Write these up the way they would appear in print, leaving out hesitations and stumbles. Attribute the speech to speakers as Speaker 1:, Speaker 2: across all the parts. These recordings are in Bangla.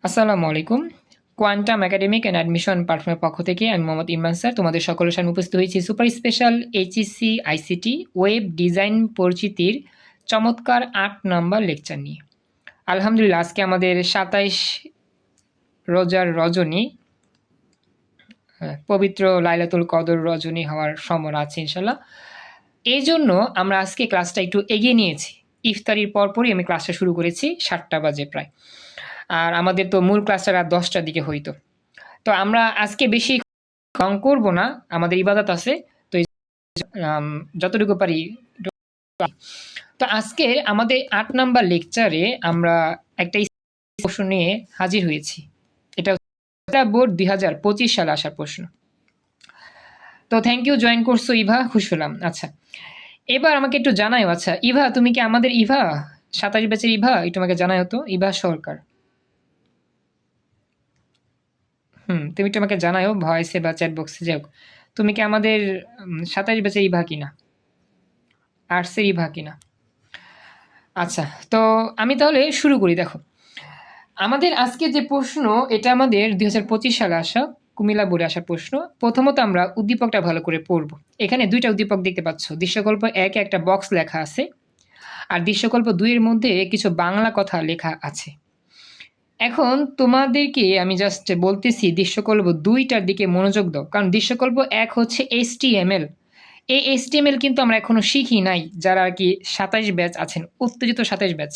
Speaker 1: আসসালামু আলাইকুম। কোয়ান্টাম একাডেমিক অ্যান্ড অ্যাডমিশন প্ল্যাটফর্মের পক্ষ থেকে আমি মোহাম্মদ ইমরান স্যার তোমাদের সকলের সামনে উপস্থিত হয়েছি super special HSC ICT web design পরিচিতির চমৎকার ৮ নম্বর লেকচার নিয়ে। আলহামদুলিল্লাহ, আজকে আমাদের ২৭ রোজার রজনী, পবিত্র লাইলাতুল কদর রজনী হওয়ার সম্ভাবনা আছে ইনশাল্লাহ। এই জন্য আমরা আজকে ক্লাসটা একটু এগিয়ে নিয়েছি। ইফতারির পরপরই আমি ক্লাসটা শুরু করেছি ৭টা বাজে প্রায়। আর আমাদের তো মূল ক্লাসটা রাত ১০টার দিকে হইতো। তো আমরা আজকে বেশি কম করবো না, আমাদের ইবাদত আছে, তো যতটুকু পারি। তো আজকে আমাদের ৮ নাম্বার লেকচারে আমরা একটা প্রশ্ন নিয়ে হাজির হয়েছি। এটা বোর্ড ২০২৫ সালে আসার প্রশ্ন। তো থ্যাংক ইউ, জয়েন করছো ইভা, খুশি হলাম। আচ্ছা, এবার আমাকে একটু জানাও। আচ্ছা ইভা, তুমি কি আমাদের ইভা ২৭ ব্যাচের ইভা? একটু আমাকে জানাও তো, ইভা সরকার। তুমি একটু আমাকে জানাও ভয়েসে বা চ্যাট বক্সে, যাও তুমি কি আমাদের ২৭ ব্যাচের ইভা কিনা, আর্টসের ইভা কিনা। আচ্ছা, তো আমি তাহলে শুরু করি। দেখো, আমাদের আজকে যে প্রশ্ন, এটা আমাদের ২০২৫ সালে আসা, কুমিল্লা বোর্ডে আসা প্রশ্ন। প্রথমত আমরা উদ্দীপকটা ভালো করে পড়ব। এখানে দুইটা উদ্দীপক দেখতে পাচ্ছ। দৃশ্যকল্প ১-এ একটা বক্স লেখা আছে, আর দৃশ্যকল্প ২-এর মধ্যে কিছু বাংলা কথা লেখা আছে। এখন তোমাদেরকে আমি জাস্ট বলতেছি দৃশ্যকল্প ২টার দিকে মনোযোগ দাও, কারণ দৃশ্যকল্প ১ হচ্ছে HTML। এই HTML কিন্তু আমরা এখনো শিখি নাই, যারা আর কি ২৭ ব্যাচ আছেন, উত্তেজিত ২৭ ব্যাচ।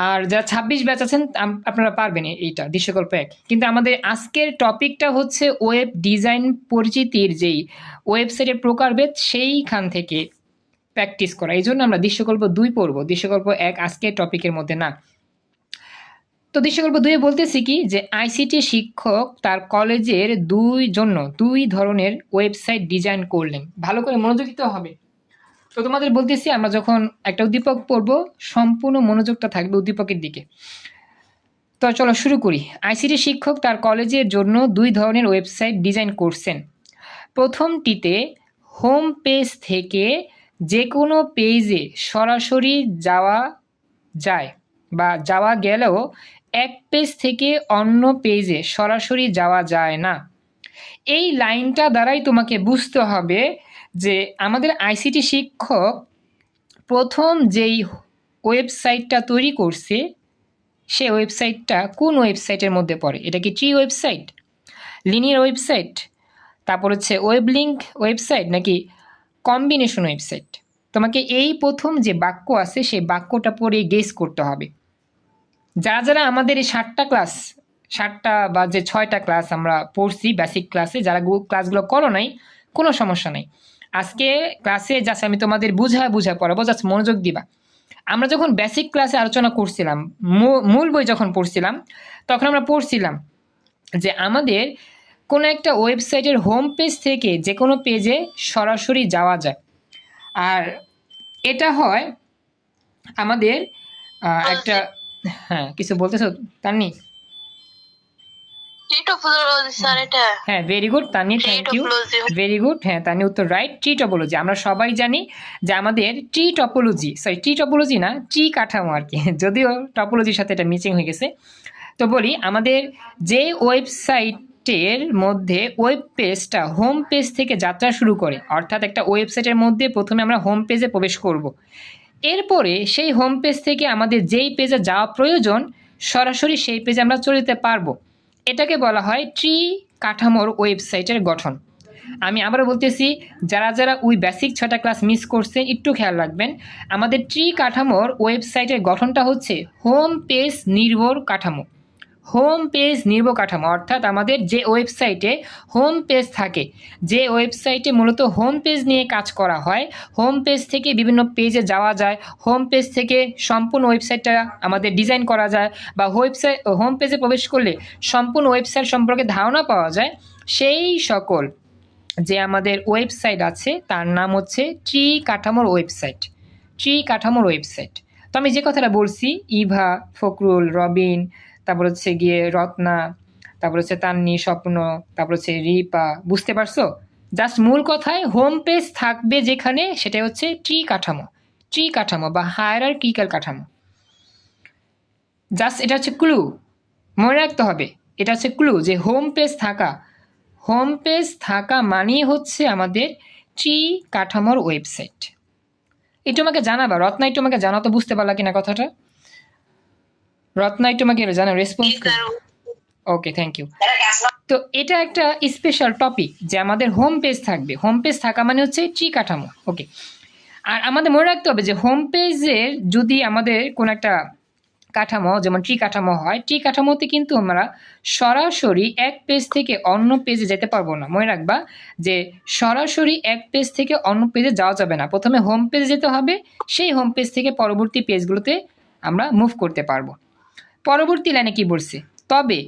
Speaker 1: আর যারা ২৬ ব্যাচ আছেন আপনারা পারবেন এইটা দৃশ্যকল্প ১। কিন্তু আমাদের আজকের টপিকটা হচ্ছে ওয়েব ডিজাইন পরিচিতির যেই ওয়েবসাইটের প্রকারভেদ, সেইখান থেকে প্র্যাকটিস করা। এই জন্য আমরা দৃশ্যকল্প ২ পড়ব, দৃশ্যকল্প ১ আজকের টপিকের মধ্যে না। তো দৃশ্যকল্প ২-এ বলতেছি কি, যে আইসিটি শিক্ষক তার কলেজের দুই ধরনের ওয়েবসাইট ডিজাইন করলেন। ভালো করে মনোযোগ দিতে হবে। তো তোমাদের বলতেছি, আমরা যখন একটা উদ্দীপক পড়বো, সম্পূর্ণ মনোযোগটা থাকবে উদ্দীপকের দিকে। তো চলো শুরু করি। আইসিটি শিক্ষক তার কলেজের জন্য ২ ধরনের ওয়েবসাইট ডিজাইন করছেন। প্রথমটিতে হোম পেজ থেকে যে কোনো পেজে সরাসরি যাওয়া যায়, বা যাওয়া গেলেও এক পেজ থেকে অন্য পেজে সরাসরি যাওয়া যায় না। এই লাইনটা দ্বারাই তোমাকে বুঝতে হবে যে আমাদের আইসিটি শিক্ষক প্রথম যেই ওয়েবসাইটটা তৈরি করছে, সে ওয়েবসাইটটা কোন ওয়েবসাইটের মধ্যে পড়ে। এটা কি ট্রি ওয়েবসাইট, লিনিয়ার ওয়েবসাইট, তারপর হচ্ছে ওয়েব লিঙ্ক ওয়েবসাইট, নাকি কম্বিনেশন ওয়েবসাইট? তোমাকে এই প্রথম যে বাক্য আছে সেই বাক্যটা পড়ে গেস করতে হবে। যারা যারা আমাদের এই 7টা বা যে 6টা ক্লাস আমরা পড়ছি বেসিক ক্লাসে, যারা ক্লাসগুলো করো নাই, কোনো সমস্যা নাই। আজকে ক্লাসে জাস্ট আমি তোমাদের বুঝা পড়াবো, জাস্ট মনোযোগ দিবা। আমরা যখন বেসিক ক্লাসে আলোচনা করছিলাম, মূল বই যখন পড়ছিলাম, তখন আমরা পড়ছিলাম যে আমাদের কোনো একটা ওয়েবসাইটের হোম পেজ থেকে যে কোনো পেজে সরাসরি যাওয়া যায়। আর এটা হয় আমাদের একটা, হ্যাঁ কিছু বলতেছো তান্নি? হ্যাঁ, very good Tanni, thank you, very good. হ্যাঁ তান্নি উত্তর রাইট। ট্রি টপোলজি আমরা সবাই জানি যে আমাদের ট্রি টপোলজি না, ট্রি কাঠামো আর কি, যদিও টপোলজির সাথে এটা মিচিং হয়ে গেছে। তো বলি, আমাদের যে ওয়েবসাইটের মধ্যে ওয়েব পেজটা হোম পেজ থেকে যাত্রা শুরু করে, অর্থাৎ একটা ওয়েবসাইটের মধ্যে প্রথমে আমরা হোম পেজে প্রবেশ করব, এরপরে সেই হোম পেজ থেকে আমাদের যেই পেজে যাওয়া প্রয়োজন সরাসরি সেই পেজে আমরা চলে যেতে পারবো। এটাকে বলা হয় ট্রি কাঠামোর ওয়েবসাইটের গঠন। আমি আবারও বলতেছি, যারা যারা ওই বেসিক 6টা ক্লাস মিস করছেন একটু খেয়াল রাখবেন। আমাদের ট্রি কাঠামোর ওয়েবসাইটের গঠনটা হচ্ছে হোম পেজ নির্ভর কাঠামো। হোম পেজ নির্ভর কাঠামো অর্থাৎ আমাদের যে ওয়েবসাইটে হোম পেজ থাকে, যে ওয়েবসাইটে মূলত হোম পেজ নিয়ে কাজ করা হয়, হোম পেজ থেকে বিভিন্ন পেজে যাওয়া যায়, হোম পেজ থেকে সম্পূর্ণ ওয়েবসাইটটা আমাদের ডিজাইন করা যায়, বা হোম পেজে প্রবেশ করলে সম্পূর্ণ ওয়েবসাইট সম্পর্কে ধারণা পাওয়া যায়, সেই সকল যে আমাদের ওয়েবসাইট আছে তার নাম হচ্ছে ট্রি কাঠামোর ওয়েবসাইট। ট্রি কাঠামোর ওয়েবসাইট। তো আমি যে কথাটা বলছি, ইভা, ফখরুল, রবিন, তারপর হচ্ছে গিয়ে রত্না, তারপর হচ্ছে তান্নি, স্বপ্ন, তারপর হচ্ছে রিপা, বুঝতে পারছো? জাস্ট মূল কথায় হোম পেজ থাকবে যেখানে, সেটাই হচ্ছে ট্রি কাঠামো। ট্রি কাঠামো বা হায়ারার্কিক্যাল কাঠামো। জাস্ট এটা হচ্ছে ক্লু, মনে রাখতে হবে, এটা হচ্ছে ক্লু যে হোম পেজ থাকা মানেই হচ্ছে আমাদের ট্রি কাঠামোর ওয়েবসাইট। একটু আমাকে জানাবা রত্না, একটু আমাকে জানা তো, বুঝতে পারলা কিনা কথাটা? রত্না একটু আমাকে জানা রেসপন্স। Okay, thank you. তো এটা একটা স্পেশাল টপিক যে আমাদের হোম পেজ থাকবে, হোম পেজ থাকা মানে হচ্ছে ট্রি কাঠামো। ওকে, আর আমাদের মনে রাখতে হবে যে হোম পেজের যদি আমাদের কোনো একটা কাঠামো যেমন ট্রি কাঠামো হয়, ট্রি কাঠামোতে কিন্তু আমরা সরাসরি এক পেজ থেকে অন্য পেজে যেতে পারবো না। মনে রাখবা যে সরাসরি এক পেজ থেকে অন্য পেজে যাওয়া যাবে না, প্রথমে হোম পেজে যেতে হবে, সেই হোম পেজ থেকে পরবর্তী পেজগুলোতে আমরা মুভ করতে পারবো। পরবর্তী লাইনে কি বলছে, তবে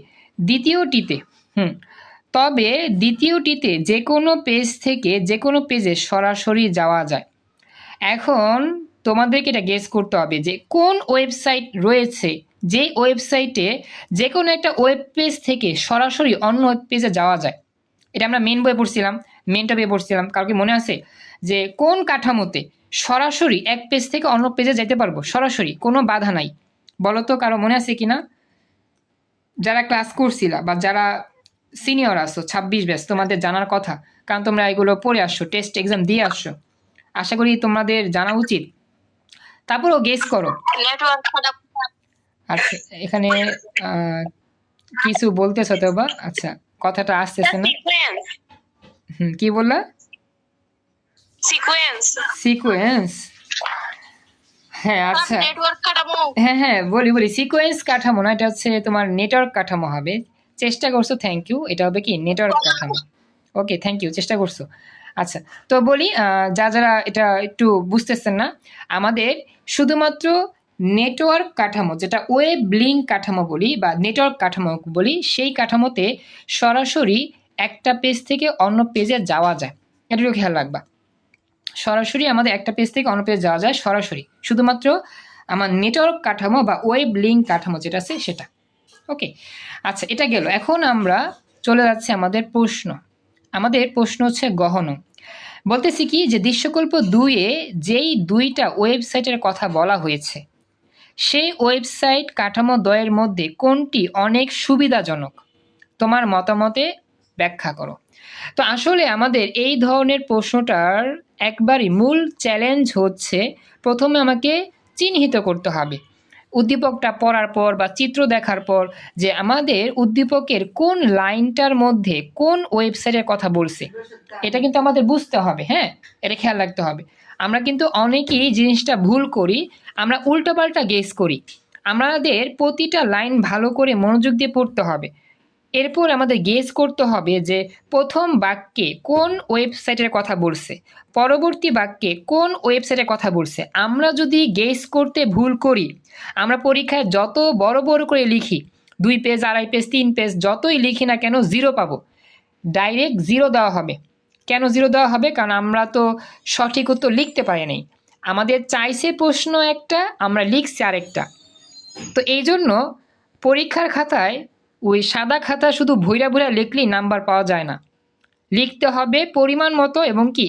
Speaker 1: দ্বিতীয়টিতে যে কোনো পেজ থেকে যে কোনো পেজে সরাসরি যাওয়া যায়। এখন তোমাদেরকে এটা গেস করতে হবে যে কোন ওয়েবসাইট রয়েছে, যে ওয়েবসাইটে যে কোনো একটা ওয়েব পেজ থেকে সরাসরি অন্য ওয়েব পেজে যাওয়া যায়। এটা আমরা মেন বইয়ে পড়ছিলাম, মেন টপিকে পড়ছিলাম। কারো কি মনে আছে যে কোন কাঠামোতে সরাসরি এক পেজ থেকে অন্য পেজে যেতে পারবো সরাসরি, কোনো বাধা নাই? বলো তো, কারো মনে আছে কিনা? যারা ক্লাস করছিলা বা যারা সিনিয়র আসো 26 ব্যাচ, তোমাদের জানার কথা, কারণ তোমরা এগুলো পড়ে আসছো, টেস্ট এক্সাম দিয়ে আসছো, আশা করি তোমাদের জানা উচিত। তারপরও গেস করো। আচ্ছা, এখানে কিছু বলতেছো তো বা? আচ্ছা, কথাটা আসতেছে না। কি বললা? সিকোয়েন্স। হ্যাঁ, আচ্ছা, হ্যাঁ বলি সিকোয়েন্স কাঠামো না, এটা হচ্ছে তোমার নেটওয়ার্ক কাঠামো হবে। চেষ্টা করছো, থ্যাংক ইউ। এটা হবে কি নেটওয়ার্ক কাঠামো। ওকে, থ্যাংক ইউ, চেষ্টা করছো। আচ্ছা, তো বলি যারা এটা একটু বুঝতেছেন না, আমাদের শুধুমাত্র নেটওয়ার্ক কাঠামো, যেটা ওয়েব লিঙ্ক কাঠামো বলি বা নেটওয়ার্ক কাঠামো বলি, সেই কাঠামোতে সরাসরি একটা পেজ থেকে অন্য পেজে যাওয়া যায়। এটুকু খেয়াল রাখবা, সরাসরি আমাদের একটা পেজ থেকে অন্য পেজে যাওয়া যায় সরাসরি, শুধুমাত্র আমার নেটওয়ার্ক কাঠামো বা ওয়েব লিঙ্ক কাঠামো যেটা আছে সেটা। ওকে, আচ্ছা, এটা গেল। এখন আমরা চলে যাচ্ছি আমাদের প্রশ্ন হচ্ছে গহন। বলতেছি কি যে দৃশ্যকল্প 2-এ যেই দুইটা ওয়েবসাইটের কথা বলা হয়েছে, সেই ওয়েবসাইট কাঠামো দ্বয়ের মধ্যে কোনটি অনেক সুবিধাজনক? তোমার মতামতে ব্যাখ্যা করো। তো আসলে আমাদের এই ধরনের প্রশ্নটার একবারই মূল চ্যালেঞ্জ হচ্ছে প্রথমে আমাকে চিহ্নিত করতে হবে উদ্দীপকটা পড়ার পর বা চিত্র দেখার পর যে আমাদের উদ্দীপকের কোন লাইনটার মধ্যে কোন ওয়েবসাইটের কথা বলছে, এটা কিন্তু আমাদের বুঝতে হবে। হ্যাঁ, এটা খেয়াল রাখতে হবে। আমরা কিন্তু অনেকেই জিনিসটা ভুল করি, আমরা উল্টোপাল্টা গেস করি। আমাদের প্রতিটা লাইন ভালো করে মনোযোগ দিয়ে পড়তে হবে। এরপর আমাদের গেস করতে হবে যে প্রথম বাক্যে কোন ওয়েবসাইটের কথা বলছে, পরবর্তী বাক্যে কোন ওয়েবসাইটের কথা বলছে। আমরা যদি গেস করতে ভুল করি, আমরা পরীক্ষায় যত বড় বড় করে লিখি, 2 পেজ, 2.5 পেজ, 3 পেজ যতই লিখি না কেন, 0 পাবো, ডাইরেক্ট 0 দেওয়া হবে। কেন 0 দেওয়া হবে? কারণ আমরা তো সঠিক উত্তর লিখতে পারি নাই, আমাদের চাইছে প্রশ্ন একটা, আমরা লিখছি আরেকটা। তো এই জন্য পরীক্ষার খাতায় ওই সাদা খাতা শুধু ভুইরা লিখলেই নাম্বার পাওয়া যায় না, লিখতে হবে পরিমাণ মতো এবং কি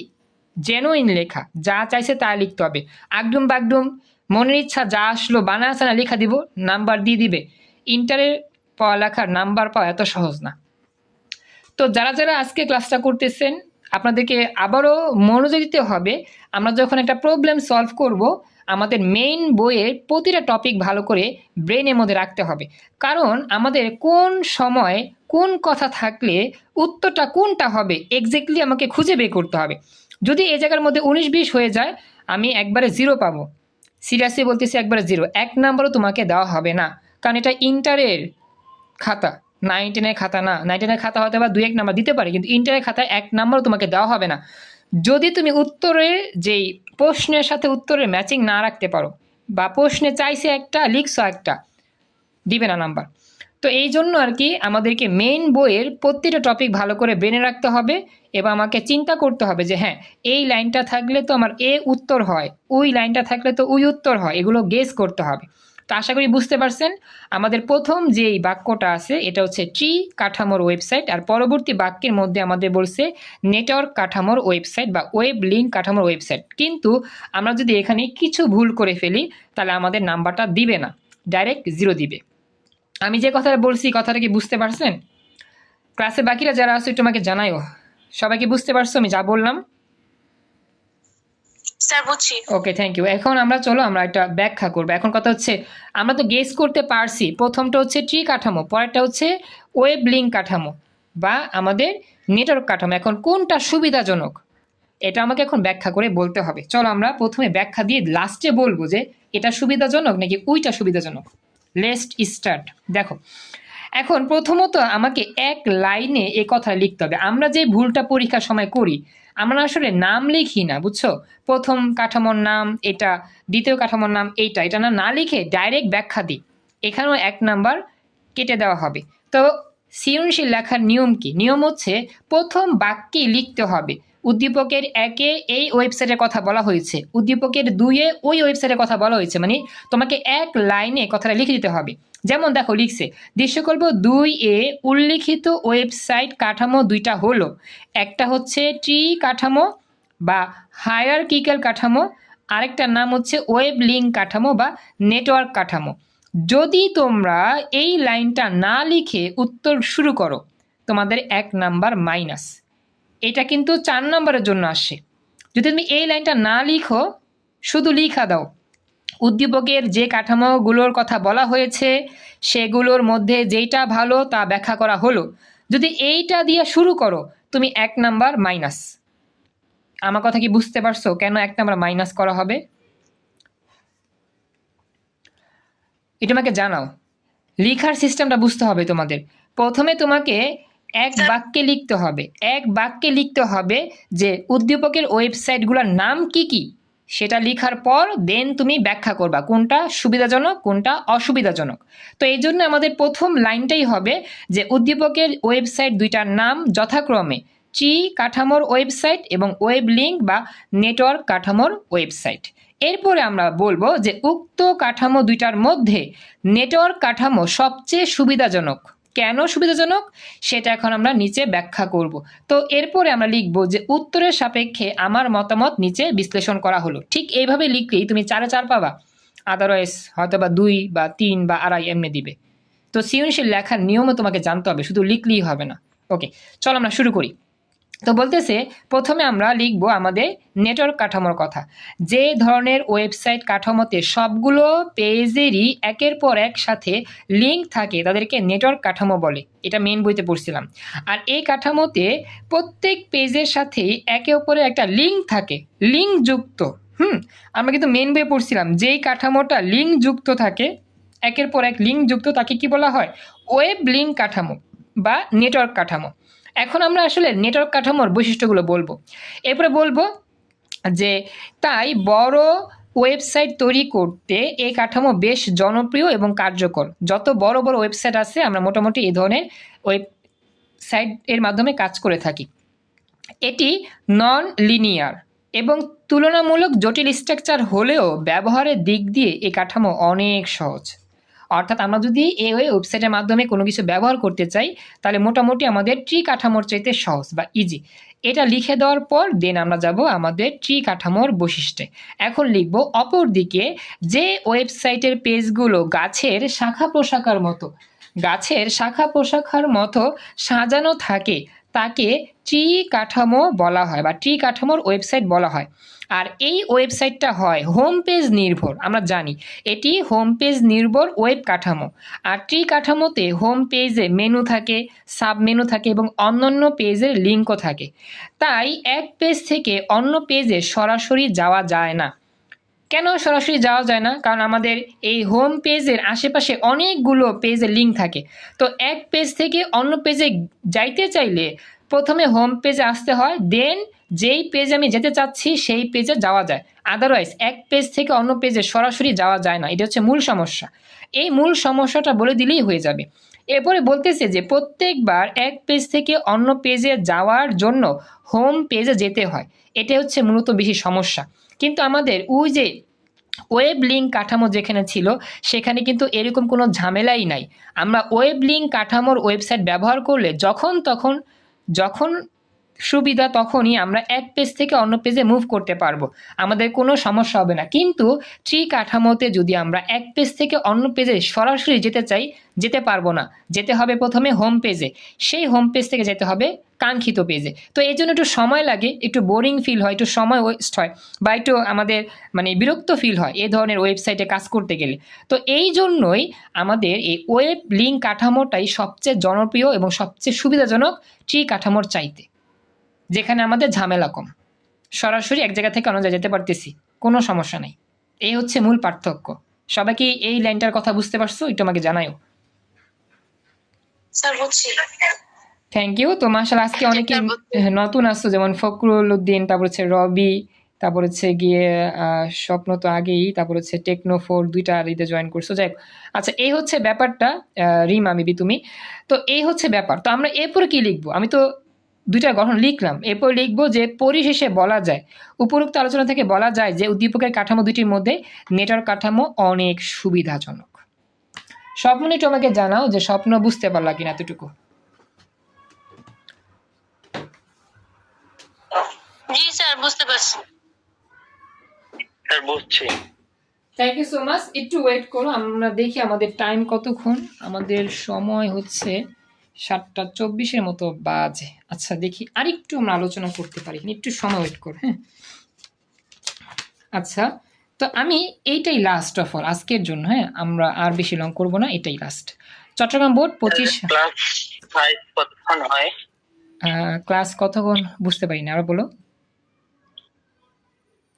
Speaker 1: জেনুইন লেখা, যা চাইছে তা লিখতে হবে। আগডুম বাগডুম মনের ইচ্ছা যা আসলো বানা আছে না লেখা দিব, নাম্বার দিয়ে দিবে। ইন্টারের পড়ালেখার নাম্বার পাওয়া এত সহজ না। তো যারা আজকে ক্লাসটা করতেছেন, আপনাদেরকে আবারও মনোযোগ দিতে হবে। আমরা যখন একটা প্রবলেম সলভ করব, আমাদের মেইন বইয়ের প্রতিটা টপিক ভালো করে ব্রেনের মধ্যে রাখতে হবে। কারণ আমাদের কোন সময় কোন কথা থাকলে উত্তরটা কোনটা হবে এক্স্যাক্টলি আমাকে খুঁজে বের করতে হবে। যদি এই জায়গার মধ্যে 19-20 হয়ে যায়, আমি একবারে 0 পাবো। সিরিয়াসলি বলতেছি, একবারে 0, 1 নাম্বারও তোমাকে দেওয়া হবে না। কারণ এটা ইন্টারের খাতা, 9-10-এর খাতা না। 9-10-এর খাতা হয়তো বা 2-1 নাম্বার দিতে পারে, কিন্তু ইন্টারের খাতায় 1 নাম্বারও তোমাকে দেওয়া হবে না যদি তুমি উত্তরের যেই প্রশ্নের সাথে উত্তরের ম্যাচিং না রাখতে পারো, বা প্রশ্নে চাইছে একটা, লিখছো একটা, দিবে না নাম্বার। তো এই জন্য আর কি আমাদেরকে মেইন বইয়ের প্রতিটা টপিক ভালো করে ব্রেনে রাখতে হবে এবং আমাকে চিন্তা করতে হবে যে হ্যাঁ, এই লাইনটা থাকলে তো আমার এ উত্তর হয়, ওই লাইনটা থাকলে তো ওই উত্তর হয়, এগুলো গেস করতে হবে। তো আশা করি বুঝতে পারছেন। আমাদের প্রথম যেই বাক্যটা আছে এটা হচ্ছে ট্রি কাঠামোর ওয়েবসাইট, আর পরবর্তী বাক্যের মধ্যে আমাদের বলছে নেটওয়ার্ক কাঠামোর ওয়েবসাইট বা ওয়েব লিঙ্ক কাঠামোর ওয়েবসাইট। কিন্তু আমরা যদি এখানে কিছু ভুল করে ফেলি তাহলে আমাদের নাম্বারটা দিবে না, ডাইরেক্ট 0 দিবে। আমি যে কথাটা বলছি কথাটা কি বুঝতে পারছেন? ক্লাসে বাকিরা যারা আছে একটু আমাকে জানাইও, সবাই কি বুঝতে পারছো আমি যা বললাম?
Speaker 2: স্যার বুঝছি।
Speaker 1: ওকে, থ্যাংক ইউ। এখন আমরা চলো আমরা একটা ব্যাখ্যা করবো। এখন কথা হচ্ছে আমরা তো গেস করতে পারছি, প্রথমটা হচ্ছে ট্রি কাঠামো, পরেরটা হচ্ছে ওয়েব লিঙ্ক কাঠামো বা আমাদের নেটওয়ার্ক কাঠামো। এখন কোনটা সুবিধাজনক এটা আমাকে এখন ব্যাখ্যা করে বলতে হবে। চলো আমরা প্রথমে ব্যাখ্যা দিয়ে লাস্টে বলবো যে এটা সুবিধাজনক নাকি ওইটা সুবিধাজনক। Let's start. দেখো, এখন প্রথমত আমাকে এক লাইনে এ কথা লিখতে হবে। আমরা যে ভুলটা পরীক্ষার সময় করি, আমরা আসলে নাম লিখি না, বুঝছো? প্রথম কাঠামোর নাম এটা, দ্বিতীয় কাঠামোর নাম এইটা, এটা না লিখে ডাইরেক্ট ব্যাখ্যা দিই। এখানেও 1 নাম্বার কেটে দেওয়া হবে। তো সৃজনশীল লেখার নিয়ম কি? নিয়ম হচ্ছে প্রথম বাক্যে লিখতে হবে উদ্দীপকের 1-এ এই ওয়েবসাইটের কথা বলা হয়েছে, উদ্দীপকের 2-এ ওই ওয়েবসাইটের কথা বলা হয়েছে, মানে তোমাকে এক লাইনে কথাটা লিখে দিতে হবে। যেমন দেখো লিখছে দৃশ্যকল্প 2-এ উল্লিখিত ওয়েবসাইট কাঠামো দুইটা হলো, একটা হচ্ছে ট্রি কাঠামো বা হায়ারার্কিক্যাল কাঠামো, আরেকটার নাম হচ্ছে ওয়েব লিঙ্ক কাঠামো বা নেটওয়ার্ক কাঠামো। যদি তোমরা এই লাইনটা না লিখে উত্তর শুরু করো তোমাদের 1 নাম্বার মাইনাস। এটা কিন্তু 4 নম্বরের জন্য আসে। যদি তুমি এই লাইনটা না লিখো, শুধু লিখা দাও উদ্দীপকের যে কাঠামোগুলোর কথা বলা হয়েছে সেগুলোর মধ্যে যেইটা ভালো তা ব্যাখ্যা করা হলো, যদি এইটা দিয়ে শুরু করো তুমি 1 নাম্বার মাইনাস। আমার কথা কি বুঝতে পারছো কেন 1 নাম্বার মাইনাস করা হবে? এটা আমাকে জানাও। লেখার সিস্টেমটা বুঝতে হবে তোমাদের। প্রথমে তোমাকে এক বাক্যে লিখতে হবে, এক বাক্যে লিখতে হবে যে উদ্দীপকের ওয়েবসাইটগুলোর নাম কি কি, সেটা লেখার পর দেন তুমি ব্যাখ্যা করবা কোনটা সুবিধাজনক কোনটা অসুবিধাজনক। তো এই জন্য আমাদের প্রথম লাইনটাই হবে যে উদ্দীপকের ওয়েবসাইট দুইটার নাম যথাক্রমে ট্রি কাঠামোর ওয়েবসাইট এবং ওয়েব লিঙ্ক বা নেটওয়ার্ক কাঠামোর ওয়েবসাইট। এরপরে আমরা বলবো যে উক্ত কাঠামো দুইটার মধ্যে নেটওয়ার্ক কাঠামো সবচেয়ে সুবিধাজনক। কেন সুবিধাজনক সেটা এখন আমরা নিচে ব্যাখ্যা করব। তো এরপরে আমরা লিখব যে উত্তরের সাপেক্ষে আমার মতামত নিচে বিশ্লেষণ করা হলো। ঠিক এইভাবে লিখলেই তুমি 4-4 পাবা, আদারওয়াইজ হয়তো বা 2 বা 3 বা 2.5 এমনি দিবে। তো সৃজনশীল লেখার নিয়মও তোমাকে জানতে হবে, শুধু লিখলেই হবে না। ওকে, চলো আমরা শুরু করি। তো বলতেছে প্রথমে আমরা লিখব আমাদের নেটওয়ার্ক কাঠামোর কথা। যে ধরনের ওয়েবসাইট কাঠামোতে সবগুলো পেজেরই একের পর এক সাথে লিঙ্ক থাকে তাদেরকে নেটওয়ার্ক কাঠামো বলে, এটা মেন বইতে পড়ছিলাম। আর এই কাঠামোতে প্রত্যেক পেজের সাথেই একে অপরে একটা লিঙ্ক থাকে, লিঙ্ক যুক্ত। আমরা কিন্তু মেন বইয়ে পড়ছিলাম যেই কাঠামোটা লিঙ্ক যুক্ত থাকে, একের পর এক লিঙ্ক যুক্ত, তাকে কি বলা হয়? ওয়েব লিঙ্ক কাঠামো বা নেটওয়ার্ক কাঠামো। এখন আমরা আসলে নেটওয়ার্ক কাঠামোর বৈশিষ্ট্যগুলো বলবো। এরপরে বলবো যে তাই বড় ওয়েবসাইট তৈরি করতে এই কাঠামো বেশ জনপ্রিয় এবং কার্যকর। যত বড় বড় ওয়েবসাইট আছে আমরা মোটামুটি এই ধরনের ওয়েবসাইট এর মাধ্যমে কাজ করে থাকি। এটি নন লিনিয়ার এবং তুলনামূলক জটিল স্ট্রাকচার হলেও ব্যবহারের দিক দিয়ে এই কাঠামো অনেক সহজ। অর্থাৎ আমরা যদি এই ওয়েবসাইটের মাধ্যমে কোনো কিছু ব্যবহার করতে চাই তাহলে মোটামুটি আমাদের ট্রি কাঠামোর চাইতে সহজ বা ইজি। এটা লিখে দেওয়ার পর দেন আমরা যাব আমাদের ট্রি কাঠামোর বৈশিষ্ট্যে। এখন লিখব অপরদিকে যে ওয়েবসাইটের পেজগুলো গাছের শাখা প্রশাখার মতো, গাছের শাখা প্রশাখার মতো সাজানো থাকে তাকে ট্রি কাঠামো বলা হয় বা ট্রি কাঠামোর ওয়েবসাইট বলা হয়। আর এই ওয়েবসাইটটা হয় হোম পেজ নির্ভর, আমরা জানি এটি হোম পেজ নির্ভর ওয়েব কাঠামো। আর ট্রি কাঠামোতে হোম পেজে মেনু থাকে, সাব মেনু থাকে এবং অন্যান্য পেজের লিঙ্কও থাকে। তাই এক পেজ থেকে অন্য পেজে সরাসরি যাওয়া যায় না। কেন সরাসরি যাওয়া যায় না? কারণ আমাদের এই হোম পেজের আশেপাশে অনেকগুলো পেজের লিঙ্ক থাকে। তো এক পেজ থেকে অন্য পেজে যাইতে চাইলে প্রথমে হোম পেজে আসতে হয়, দেন যেই পেজে আমি যেতে চাচ্ছি সেই পেজে যাওয়া যায়। আদারওয়াইজ এক পেজ থেকে অন্য পেজে সরাসরি যাওয়া যায় না। এটা হচ্ছে মূল সমস্যা। এই মূল সমস্যাটা বলে দিলেই হয়ে যাবে। এরপরে বলতেছে যে প্রত্যেকবার এক পেজ থেকে অন্য পেজে যাওয়ার জন্য হোম পেজে যেতে হয়, এটা হচ্ছে মূলত বেশি সমস্যা। কিন্তু আমাদের ওই যে ওয়েব লিঙ্ক কাঠামো যেখানে ছিল সেখানে কিন্তু এরকম কোনো ঝামেলাই নাই। আমরা ওয়েব লিঙ্ক কাঠামোর ওয়েবসাইট ব্যবহার করলে যখন সুবিধা তখনই আমরা এক পেজ থেকে অন্য পেজে মুভ করতে পারবো, আমাদের কোনো সমস্যা হবে না। কিন্তু ট্রি কাঠামোতে যদি আমরা এক পেজ থেকে অন্য পেজে সরাসরি যেতে চাই, যেতে পারবো না। যেতে হবে প্রথমে হোম পেজে, সেই হোম পেজ থেকে যেতে হবে কাঙ্ক্ষিত পেজে। তো এই জন্য একটু সময় লাগে, একটু বোরিং ফিল হয়, একটু সময় ওয়েস্ট হয়, বা একটু আমাদের মানে বিরক্ত ফিল হয় এই ধরনের ওয়েবসাইটে কাজ করতে গেলে। তো এই জন্যই আমাদের এই ওয়েব লিঙ্ক কাঠামোটাই সবচেয়ে জনপ্রিয় এবং সবচেয়ে সুবিধাজনক ট্রি কাঠামোর চাইতে, যেখানে আমাদের ঝামেলা কম, সরাসরি এক জায়গা থেকে অন্য জায়গায় যেতে পারতেছি, কোনো সমস্যা নেই। এই হচ্ছে মূল পার্থক্য। সবাই কি এই লাইনটার কথা বুঝতে পারছো? একটু আমাকে জানাও।
Speaker 2: স্যার বুঝছি।
Speaker 1: Thank you. তো মাশাআল্লাহ আজকে অনেকে নতুন আসছো, যেমন ফখরুল উদ্দিন, তারপর হচ্ছে রবি, তারপর হচ্ছে গিয়ে স্বপ্ন তো আগেই, তারপর হচ্ছে টেকনোফোর, দুইটা আর ঈদে জয়েন করছো। যাই হোক, আচ্ছা এই হচ্ছে ব্যাপারটা। রিমা মেবি তুমি, তো এই হচ্ছে ব্যাপার। তো আমরা এরপরে কি লিখবো? আমি তো দুইটা গঠন লিখলাম, এরপর লিখবো যে পরিশেষে বলা যায়, উপরোক্ত আলোচনা থেকে বলা যায় যে উদ্দীপকের কাঠামো দুটির মধ্যে নেটওয়ার্ক কাঠামো অনেক সুবিধাজনক। স্বপ্ন একটু আমাকে জানাও যে স্বপ্ন বুঝতে পারলা কিনা এতটুকু।
Speaker 2: জি স্যার বুঝতে পারছি।
Speaker 3: স্যার বুঝছি।
Speaker 1: Thank you so much. একটু ওয়েট করো, আমরা দেখি আমাদের টাইম কতক্ষণ। আমাদের সময় হচ্ছে 7:24 মতো বাজে। আচ্ছা দেখি আরেকটু আমরা আলোচনা করতে পারি, একটু সময় ওয়েট করো। হ্যাঁ আচ্ছা, তো আমি এইটাই লাস্ট অফ অল আজকের জন্য। হ্যাঁ আমরা আর বেশি লং করব না, এটাই লাস্ট। চট্টগ্রাম বোর্ড 25
Speaker 3: ক্লাস 5 কতক্ষণ হয়?
Speaker 1: ক্লাস কতক্ষণ বুঝতে পারি না, আবার বলো।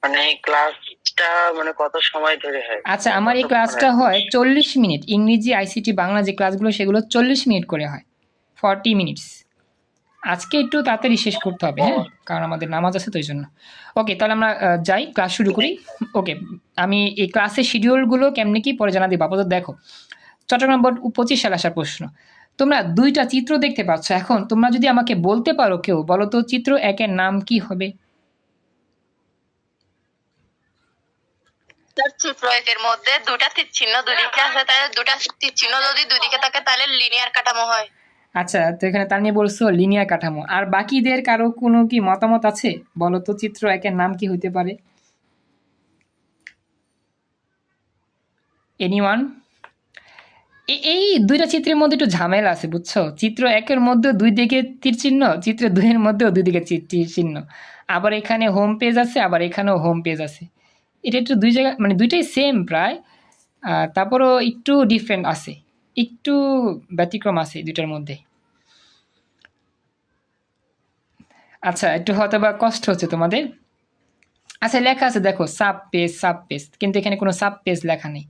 Speaker 3: মানে ক্লাসটা মানে কত সময় ধরে হয়?
Speaker 1: আচ্ছা আমার এই ক্লাসটা হয় 40 মিনিট। ইংরেজি, আইসিটি, বাংলা যে ক্লাসগুলো সেগুলো 40 মিনিট করে হয়, 40 মিনিটস। আজকে একটু তাড়াতাড়ি শেষ করতে হবে, হ্যাঁ কারণ আমাদের নামাজ আছে তো এই জন্য। ওকে তাহলে আমরা যাই, ক্লাস শুরু করি। ওকে আমি এই ক্লাসের শিডিউলগুলো কেমনি কি পরে জানা দিব। আপাতত দেখো, চট্টগ্রাম বোর্ড 25 সালে আসার প্রশ্ন। তোমরা দুইটা চিত্র দেখতে পাচ্ছ। এখন তোমরা যদি আমাকে বলতে পারো, কেউ বলো তো চিত্র একের নাম কি হবে?
Speaker 2: চিত্র একের মধ্যে দুটা তীর চিহ্ন দুদিকে আছে, তাহলে দুটা তীর চিহ্ন যদি দুদিকে থাকে তাহলে লিনিয়ার কাঠামো হয়।
Speaker 1: আচ্ছা তো এখানে তার নিয়ে বলছো লিনিয়ার কাঠামো। আর বাকিদের কারো কোনো কি মতামত আছে? বলো তো চিত্র একের নাম কি হইতে পারে? এনিওয়ান? এই দুইটা চিত্রের মধ্যে একটু ঝামেলা আছে বুঝছো। চিত্র একের মধ্যে দুই দিকে তীর চিহ্ন, চিত্র দুইয়ের মধ্যেও দুই দিকে তীর চিহ্ন। আবার এখানে হোম পেজ আছে, আবার এখানেও হোম পেজ আছে। এটা একটু দুই জায়গা মানে দুইটাই সেম প্রায়, তারপরও একটু ডিফারেন্ট আছে, একটু ব্যতিক্রম আছে দুইটার মধ্যে। আচ্ছা একটু হয়তো বা কষ্ট হচ্ছে তোমাদের। আচ্ছা লেখা আছে দেখো সাব পেজ, কিন্তু এখানে কোনো সাব পেজ লেখা নেই।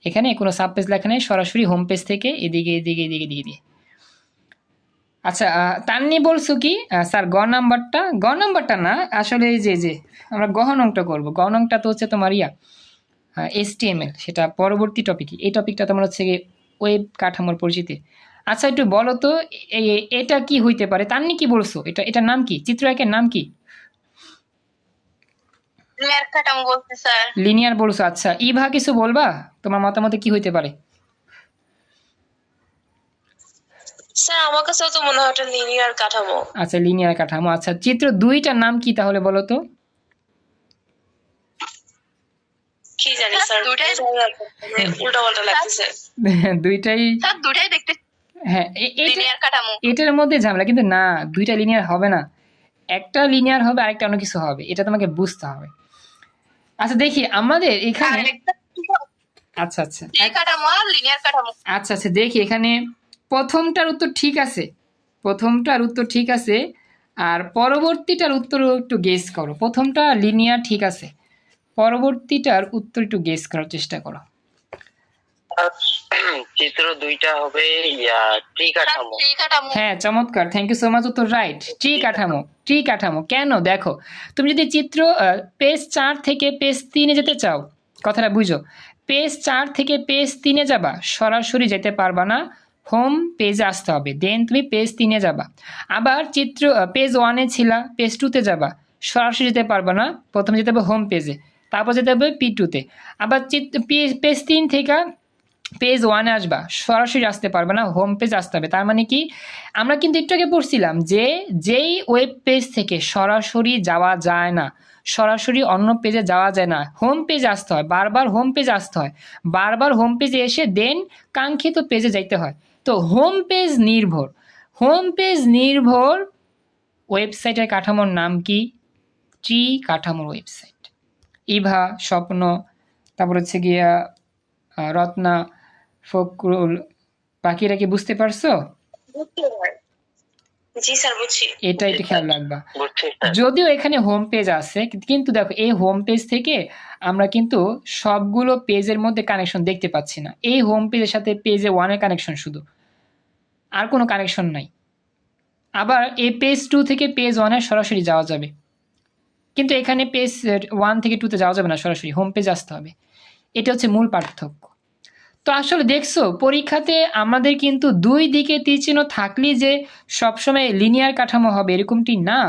Speaker 1: এখানে কোনো সাব পেজ লেখা নেই, সরাসরি হোম পেজ থেকে এদিকে এদিকে এদিকে দিয়ে। আচ্ছা তান্নি বলছো কি স্যার গ নাম্বারটা না, আসলে এই যে আমরা গহ নংটা করবো। গ নংটা তো হচ্ছে তোমার HTML, সেটা পরবর্তী টপিক। এই টপিকটা তোমার হচ্ছে ওয়েব কাঠামোর পরিচিতি। আচ্ছা একটু বলো তো এটা কি হইতে পারে? তান্নি কি বলছো? এটার নাম কি? চিত্র একের নাম কি?
Speaker 2: লিনিয়ার কাঠামো বলতে স্যার।
Speaker 1: লিনিয়ার বলছো। আচ্ছা ইভা কিছু বলবা, তোমার মতামতে কি হইতে পারে?
Speaker 2: স্যার আমার কাছেও তো মনে হয় এটা লিনিয়ার কাঠামো।
Speaker 1: আচ্ছা লিনিয়ার কাঠামো। আচ্ছা চিত্র দুইটার নাম কি তাহলে বলো তো?
Speaker 2: কি জানি স্যার, দুটাই উল্টাপাল্টা লাগতেছে।
Speaker 1: দুইটাই
Speaker 2: স্যার দুটাই দেখতে
Speaker 1: হ্যাঁ
Speaker 2: লিনিয়ার কাঠামো।
Speaker 1: এটার মধ্যে ঝামেলা, কিন্তু না দুইটা লিনিয়ার হবে না, একটা লিনিয়ার হবে আরেকটা অন্য কিছু হবে, এটা তোমাকে বুঝতে হবে। আচ্ছা দেখি আমাদের এখানে আচ্ছা আচ্ছা
Speaker 2: কাঠামো আর লিনিয়ার কাঠামো।
Speaker 1: আচ্ছা দেখি এখানে প্রথমটার উত্তর ঠিক আছে, আর পরবর্তীটার উত্তর একটু গেস করো। প্রথমটা লিনিয়ার ঠিক আছে, পরবর্তীটার উত্তর একটু গেস করার চেষ্টা করো।
Speaker 3: চিত্র দুইটা হবে ট্রি কাঠামো।
Speaker 1: হ্যাঁ চমৎকার, থ্যাংক ইউ সো মাচ, উত্তর রাইট। ট্রি কাঠামো কেন দেখো, তুমি যদি চিত্র পেজ 4 থেকে পেজ 3-এ যেতে চাও, কথাটা বুঝো, পেজ 4 থেকে পেজ 3-এ যাবা, সরাসরি যেতে পারবা না, হোম পেজে আসতে হবে, দেন তুমি পেজ 3-এ যাবা। আবার চিত্র পেজ 1-এ ছিলা, পেজ 2-তে যাবা, সরাসরি যেতে পারবা না, প্রথমে যেতে হবে হোম পেজে, তারপর যেতে হবে P2-তে। আবার পেজ 3 থেকে পেজ 1-এ আসবা, সরাসরি আসতে পারবে না, হোম পেজ আসতে হবে। তার মানে কি, আমরা কিন্তু একটু আগে পড়ছিলাম যে যেই ওয়েব পেজ থেকে সরাসরি যাওয়া যায় না, সরাসরি অন্য পেজে যাওয়া যায় না, হোম পেজ আসতে হয়, বারবার হোম পেজ আসতে হয়, বারবার হোম পেজে এসে দেন কাঙ্ক্ষিত পেজে যাইতে হয়। তো হোম পেজ নির্ভর ওয়েবসাইটের কাঠামোর নাম কি? ট্রি কাঠামোর ওয়েবসাইট। ইভা, স্বপ্ন, তারপর হচ্ছে গিয়া রত্না, ফকরুল, বাকিরা কি বুঝতে পারছো?
Speaker 2: জি স্যার, বুঝছি।
Speaker 1: এটা একটু খেয়াল রাখবা।
Speaker 3: বুঝছি স্যার।
Speaker 1: যদিও এখানে হোম পেজ আছে, কিন্তু দেখো এই হোম পেজ থেকে আমরা কিন্তু সবগুলো পেজের মধ্যে কানেকশন দেখতে পাচ্ছি না। এই হোম পেজের সাথে পেজে 1-এর কানেকশন শুধু, আর কোনো কানেকশন নাই। আবার এই পেজ 2 থেকে পেজ 1-এ সরাসরি যাওয়া যাবে, কিন্তু এখানে পেজ 1 থেকে 2-তে যাওয়া যাবে না, সরাসরি হোম পেজ আসতে হবে। এটা হচ্ছে মূল পার্থক্য। তো আসলে দেখছো পরীক্ষাতে আমাদের কিন্তু দুই দিকে তীরচিহ্ন থাকলেই যে সবসময় লিনিয়ার কাঠামো হবে এরকমটি না,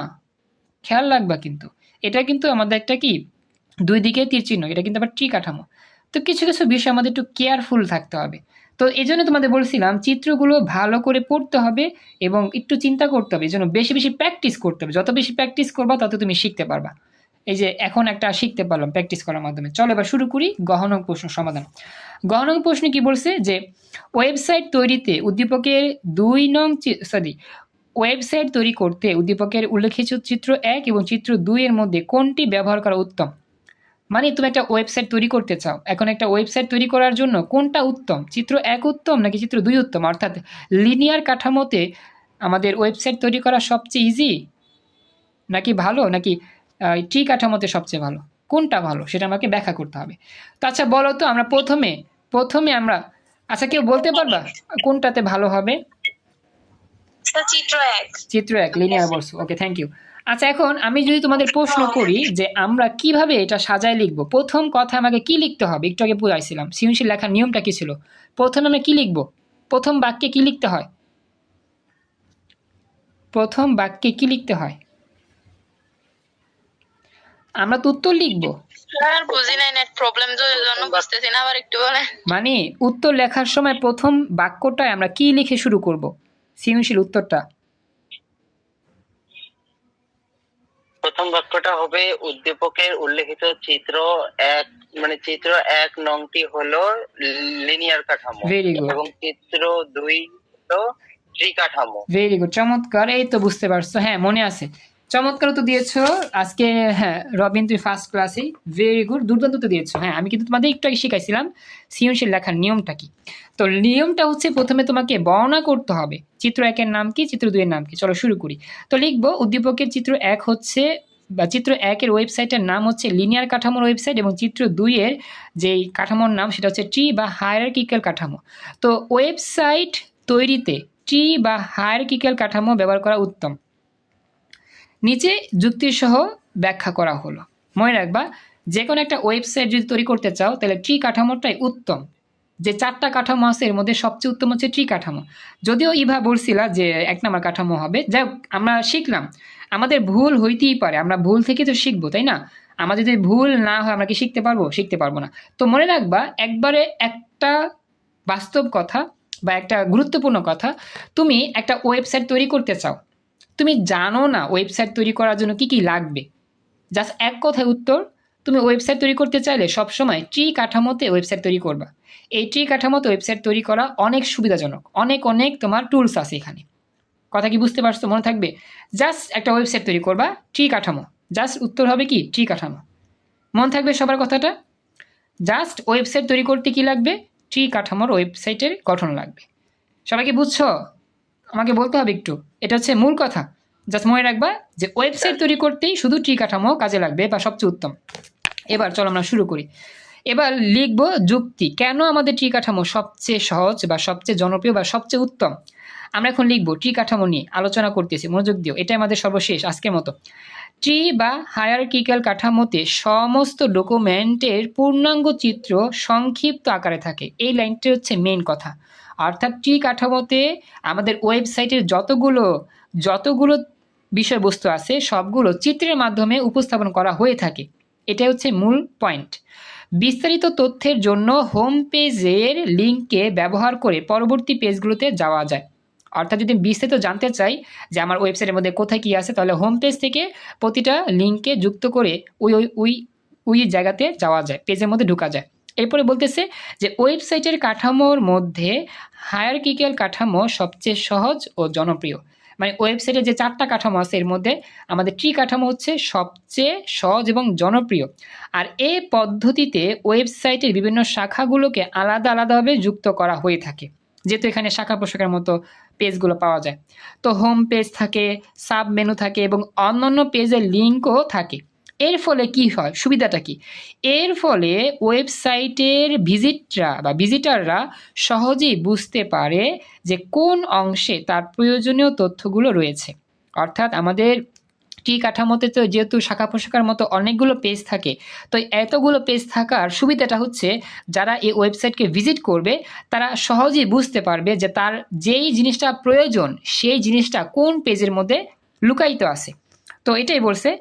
Speaker 1: খেয়াল রাখবা। কিন্তু এটা কিন্তু আমাদের একটা কি, দুই দিকে তীরচিহ্ন, এটা কিন্তু আবার ট্রি কাঠামো। তো কিছু কিছু বিষয় আমাদের একটু কেয়ারফুল থাকতে হবে। তো এই জন্য তোমাদের বলছিলাম চিত্রগুলো ভালো করে পড়তে হবে এবং একটু চিন্তা করতে হবে, এই জন্য বেশি বেশি প্র্যাকটিস করতে হবে। যত বেশি প্র্যাকটিস করবা তত তুমি শিখতে পারবা। এই যে এখন একটা শিখতে পারলাম প্র্যাকটিস করার মাধ্যমে। চলো এবার শুরু করি গহন প্রশ্ন সমাধান। গহন প্রশ্ন কি বলছে যে ওয়েবসাইট তৈরিতে উদ্দীপকের ওয়েবসাইট তৈরি করতে উদ্দীপকের উল্লেখিত চিত্র 1 এবং চিত্র 2 এর মধ্যে কোনটি ব্যবহার করা উত্তম? মানে তুমি একটা ওয়েবসাইট তৈরি করতে চাও, এখন একটা ওয়েবসাইট তৈরি করার জন্য কোনটা উত্তম, চিত্র 1 উত্তম নাকি চিত্র 2 উত্তম? অর্থাৎ লিনিয়ার কাঠামোতে আমাদের ওয়েবসাইট তৈরি করা সবচেয়ে ইজি নাকি ভালো, নাকি ট্রি কাঠামোতে সবচেয়ে ভালো? কোনটা ভালো সেটা আমাকে ব্যাখ্যা করতে হবে। তো আচ্ছা বলো তো, আমরা প্রথমে আমরা, আচ্ছা কেউ বলতে পারবা কোনটাতে ভালো হবে?
Speaker 2: স্যার
Speaker 1: চিত্র 1 লিনিয়ার বলছো, ওকে, থ্যাংক ইউ। আচ্ছা এখন আমি যদি তোমাদের প্রশ্ন করি যে আমরা কিভাবে এটা সাজায় লিখব, প্রথম কথা আমাকে কি লিখতে হবে? একটু আগে বুঝাইছিলাম সৃজনশীল লেখার নিয়মটা কি ছিল। প্রথমে আমরা কি লিখব? প্রথম বাক্যে কি লিখতে হয়? প্রথম বাক্যে কি লিখতে হয়? আমরা তো উত্তর লিখব।
Speaker 2: স্যার বুঝি নাই, নেট প্রবলেম জন্য বুঝতেছি না, আবার একটু বলেন।
Speaker 1: মানে উত্তর লেখার সময় প্রথম বাক্যটায় আমরা কি লিখে শুরু করব সৃজনশীল উত্তরটা?
Speaker 3: প্রথম বাক্যটা হবে উদ্দীপকের উল্লেখিত চিত্র 1, মানে চিত্র 1 নংটি হলো লিনিয়ার কাঠামো
Speaker 1: ভেরি গুড,
Speaker 3: এবং চিত্র 2 হলো ট্রি কাঠামো।
Speaker 1: ভেরি গুড, চমৎকার, এই তো বুঝতে পারছো, হ্যাঁ মনে আছে, চমৎকার তো দিয়েছো আজকে। হ্যাঁ রবিন, তুমি ফার্স্ট ক্লাসেই, ভেরি গুড, দুর্দান্ত তো দিয়েছো। হ্যাঁ আমি কিন্তু তোমাদের একটু আগে শিখাইছিলাম সৃজনশীল লেখার নিয়মটা কি। তো নিয়মটা হচ্ছে প্রথমে তোমাকে বর্ণনা করতে হবে চিত্র 1-এর নাম কি, চিত্র 2-এর নাম কি। চলো শুরু করি। তো লিখবো উদ্দীপকের চিত্র 1 হচ্ছে, বা চিত্র 1-এর ওয়েবসাইটের নাম হচ্ছে লিনিয়ার কাঠামোর ওয়েবসাইট, এবং চিত্র 2-এর যেই কাঠামোর নাম সেটা হচ্ছে ট্রি বা হায়ারার্কিক্যাল কাঠামো। তো ওয়েবসাইট তৈরিতে ট্রি বা হায়ারার্কিক্যাল কাঠামো ব্যবহার করা উত্তম। নিচে যুক্তিসহ ব্যাখ্যা করা হলো। মনে রাখবা যে কোনো একটা ওয়েবসাইট যদি তৈরি করতে চাও তাহলে ট্রি কাঠামোটাই উত্তম। যে 4টা কাঠামো আছে এর মধ্যে সবচেয়ে উত্তম হচ্ছে ট্রি কাঠামো। যদিও ইভা বলছিলা যে 1 নম্বর কাঠামো হবে, যাই হোক আমরা শিখলাম, আমাদের ভুল হইতেই পারে, আমরা ভুল থেকে তো শিখবো, তাই না? আমাদের যদি ভুল না হয় আমরা কি শিখতে পারবো? শিখতে পারবো না। তো মনে রাখবা একবারে একটা বাস্তব কথা বা একটা গুরুত্বপূর্ণ কথা, তুমি একটা ওয়েবসাইট তৈরি করতে চাও, তুমি জানো না ওয়েবসাইট তৈরি করার জন্য কি কি লাগবে, জাস্ট এক কথায় উত্তর, তুমি ওয়েবসাইট তৈরি করতে চাইলে সবসময় ট্রি কাঠামোতে ওয়েবসাইট তৈরি করবা। এই ট্রি কাঠামোতে ওয়েবসাইট তৈরি করা অনেক সুবিধাজনক, অনেক তোমার টুলস আছে এখানে। কথা কি বুঝতে পারছো? মনে থাকবে, জাস্ট একটা ওয়েবসাইট তৈরি করবা ট্রি কাঠামো, জাস্ট উত্তর হবে কি ট্রি কাঠামো। মনে থাকবে সবার কথাটা, জাস্ট ওয়েবসাইট তৈরি করতে কি লাগবে? ট্রি কাঠামোর ওয়েবসাইটের গঠন লাগবে। সবাইকে বুঝছো? আমাকে বলতে হবে একটু, এটা হচ্ছে মূল কথা। জাস্ট মনে রাখবা যে ওয়েবসাইট তৈরি করতেই শুধু ট্রি কাঠামো কাজে লাগবে বা সবচেয়ে উত্তম। এবার চলো আমরা শুরু করি। এবার লিখবো যুক্তি, কেন আমাদের ট্রি কাঠামো সবচেয়ে সহজ বা সবচেয়ে জনপ্রিয় বা সবচেয়ে উত্তম। আমরা এখন লিখবো ট্রি কাঠামো নিয়ে আলোচনা করতেছি, মনোযোগ দিও, এটাই আমাদের সর্বশেষ আজকের মতো। ট্রি বা হায়ারার্কিক্যাল কাঠামোতে সমস্ত ডকুমেন্টের পূর্ণাঙ্গ চিত্র সংক্ষিপ্ত আকারে থাকে, এই লাইনটি হচ্ছে মেইন কথা। অর্থাৎ ট্রি কাঠামোতে আমাদের ওয়েবসাইটের যতগুলো বিষয়বস্তু আছে সবগুলো চিত্রের মাধ্যমে উপস্থাপন করা হয়ে থাকে। এটাই হচ্ছে মূল পয়েন্ট। বিস্তারিত তথ্যের জন্য হোম পেজের লিঙ্ককে ব্যবহার করে পরবর্তী পেজগুলোতে যাওয়া যায়। অর্থাৎ যদি বিস্তারিত জানতে চাই যে আমার ওয়েবসাইটের মধ্যে কোথায় কী আছে, তাহলে হোম পেজ থেকে প্রতিটা লিঙ্ককে যুক্ত করে ওই জায়গাতে যাওয়া যায়, পেজের মধ্যে ঢোকা যায়। এরপরে বলতেছে যে ওয়েবসাইটের কাঠামোর মধ্যে হায়ারার্কিক্যাল কাঠামো সবচেয়ে সহজ ও জনপ্রিয়। মানে ওয়েবসাইটে যে 4টা কাঠামো আছে এর মধ্যে আমাদের ট্রি কাঠামো হচ্ছে সবচেয়ে সহজ এবং জনপ্রিয়। আর এই পদ্ধতিতে ওয়েবসাইটের বিভিন্ন শাখাগুলোকে আলাদা আলাদাভাবে যুক্ত করা হয়ে থাকে, যেহেতু এখানে শাখা প্রশাখার মতো পেজগুলো পাওয়া যায়। তো হোম পেজ থাকে, সাব মেনু থাকে এবং অন্যান্য পেজের লিঙ্কও থাকে। এর ফলে কি হয়, সুবিধাটা কি? এর ফলে ওয়েবসাইটের ভিজিটাররা সহজেই বুঝতে পারে যে কোন অংশে তার প্রয়োজনীয় তথ্যগুলো রয়েছে। অর্থাৎ আমাদের ট্রি কাঠামোতে তো যেহেতু শাখা প্রশাখার মতো অনেকগুলো পেজ থাকে, তো এতগুলো পেজ থাকার সুবিধাটা হচ্ছে যারা এই ওয়েবসাইটকে ভিজিট করবে তারা সহজেই বুঝতে পারবে যে তার যেই জিনিসটা প্রয়োজন সেই জিনিসটা কোন পেজের মধ্যে লুকায়িত আছে। তো এটাই বলছে।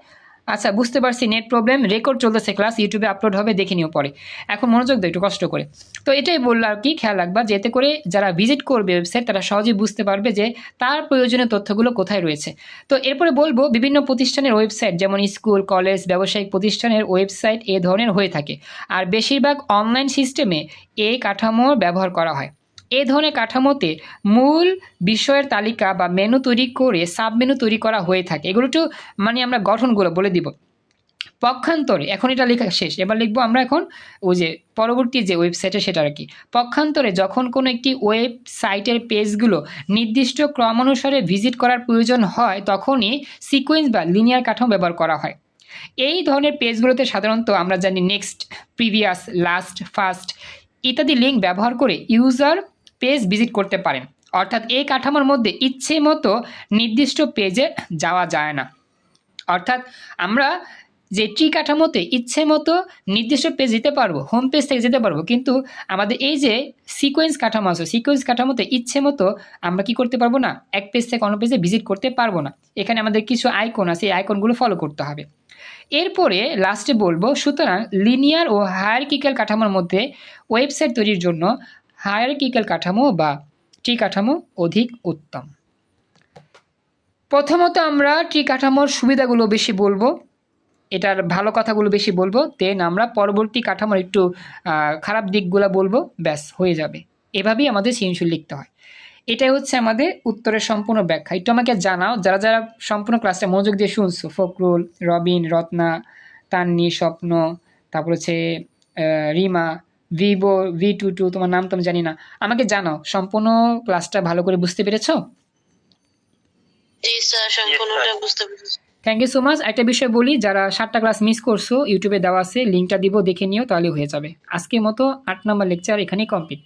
Speaker 1: আচ্ছা, বুঝতে পারছি, নেট প্রবলেম, রেকর্ড চলতেছে, ক্লাস ইউটিউবে আপলোড হবে, দেখে নিও পরে। এখন মনোযোগ দাও একটু কষ্ট করে। তো এটাই বললাম আর কি, খেয়াল রাখবা যে এতে করে যারা ভিজিট করবে ওয়েবসাইট তারা সহজেই বুঝতে পারবে যে তার প্রয়োজনীয় তথ্যগুলো কোথায় রয়েছে। তো এরপরে বলবো বিভিন্ন প্রতিষ্ঠানের ওয়েবসাইট যেমন স্কুল, কলেজ, ব্যবসায়িক প্রতিষ্ঠানের ওয়েবসাইট এ ধরনের হয়ে থাকে। আর বেশিরভাগ অনলাইন সিস্টেমে এই কাঠামো ব্যবহার করা হয়। এই ধরনের কাঠামোতে মূল বিষয়ের তালিকা বা মেনু তৈরি করে সাব মেনু তৈরি করা হয়ে থাকে। এগুলো একটু মানে আমরা গঠনগুলো বলে দিব। পক্ষান্তরে, এখন এটা লেখা শেষ, এবার লিখবো আমরা এখন ওই যে পরবর্তী যে ওয়েবসাইটে সেটা আর কি। পক্ষান্তরে যখন কোনো একটি ওয়েবসাইটের পেজগুলো নির্দিষ্ট ক্রমানুসারে ভিজিট করার প্রয়োজন হয় তখনই সিকোয়েন্স বা লিনিয়ার কাঠামো ব্যবহার করা হয়। এই ধরনের পেজগুলোতে সাধারণত আমরা জানি নেক্সট, প্রিভিয়াস, লাস্ট, ফার্স্ট ইত্যাদি লিঙ্ক ব্যবহার করে ইউজার পেজ ভিজিট করতে পারেন। অর্থাৎ এই কাঠামোর মধ্যে ইচ্ছে মতো নির্দিষ্ট পেজে যাওয়া যায় না। অর্থাৎ আমরা যে ট্রি কাঠামোতে ইচ্ছে মতো নির্দিষ্ট পেজ যেতে পারবো, হোম পেজ থেকে যেতে পারবো, কিন্তু আমাদের এই যে সিকোয়েন্স কাঠামো আছে, সিকোয়েন্স কাঠামোতে ইচ্ছে মতো আমরা কি করতে পারবো না, এক পেজ থেকে অন্য পেজে ভিজিট করতে পারবো না। এখানে আমাদের কিছু আইকন আছে, এই আইকনগুলো ফলো করতে হবে। এরপরে লাস্টে বলবো, সুতরাং লিনিয়ার ও হায়ারার্কিক্যাল কাঠামোর মধ্যে ওয়েবসাইট তৈরির জন্য হায়ারার্কিক্যাল কাঠামো বা ট্রি কাঠামো অধিক উত্তম। প্রথমত আমরা ট্রি কাঠামোর সুবিধাগুলো বেশি বলবো, এটার ভালো কথাগুলো বেশি বলবো, দেন আমরা পরবর্তী কাঠামোর একটু খারাপ দিকগুলো বলবো, ব্যাস হয়ে যাবে। এভাবেই আমাদের সৃজনশীল লিখতে হয়। এটাই হচ্ছে আমাদের উত্তরের সম্পূর্ণ ব্যাখ্যা। একটু আমাকে জানাও যারা যারা সম্পূর্ণ ক্লাসটা মনোযোগ দিয়ে শুনছো, ফখরুল, রবিন, রত্না, তান্নি, স্বপ্ন, তারপর হচ্ছে রিমা, V22, তোমার নাম তো আমি জানি না, আমাকে জানাও সম্পূর্ণ ক্লাসটা ভালো করে বুঝতে পেরেছো?
Speaker 2: জি স্যার, সম্পূর্ণটা বুঝতে পেরেছি।
Speaker 1: Thank you so much. একটা বিষয় বলি, যারা 7টা ক্লাস মিস করছো ইউটিউবে দেওয়া আছে, লিঙ্কটা দিব, দেখে নিও, তাহলে হয়ে যাবে। আজকের মতো 8 নম্বর লেকচার এখানেই কমপ্লিট।